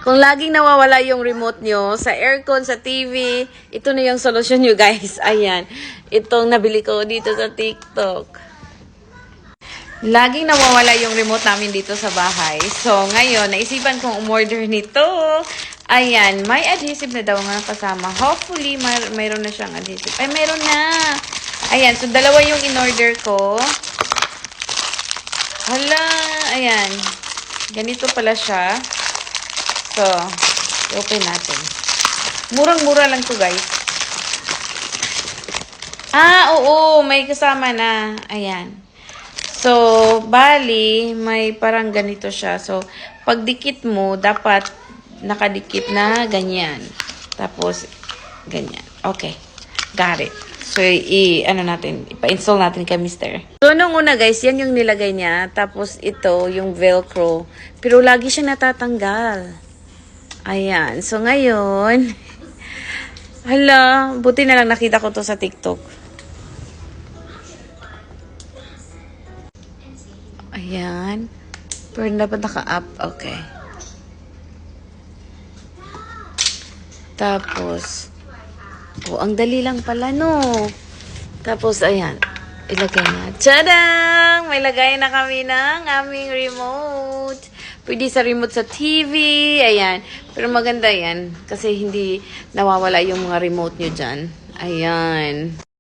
Kung laging nawawala yung remote nyo sa aircon, sa TV, ito na yung solusyon nyo, guys. Ayan. Itong nabili ko dito sa TikTok. Laging nawawala yung remote namin dito sa bahay. So, ngayon, naisipan kong umorder nito. Ayan. May adhesive na daw nga kasama. Hopefully, mayroon na siyang adhesive. Ay, mayroon na. Ayan. So, dalawa yung in-order ko. Hala. Ayan. Ganito pala siya. So, open natin. Murang-mura lang to, guys. Ah, oo. May kasama na. Ayan. So, bali, may parang ganito siya. So, pag dikit mo, dapat nakadikit na ganyan. Tapos, ganyan. Okay. Got it. So, ipa-install natin kay Mister. So, nung una, guys, yan yung nilagay niya. Tapos, ito, yung Velcro. Pero, lagi siyang natatanggal. Ayan. So, ngayon, hala, buti na lang nakita ko to sa TikTok. Ayan. Pero dapat naka-up. Okay. Tapos, ang dali lang pala, no? Tapos, ayan. Ilagay na. Tadang! May lagay na kami ng aming remote. Pwede sa remote sa TV. Ayan. Pero maganda yan. Kasi hindi nawawala yung mga remote nyo dyan. Ayan.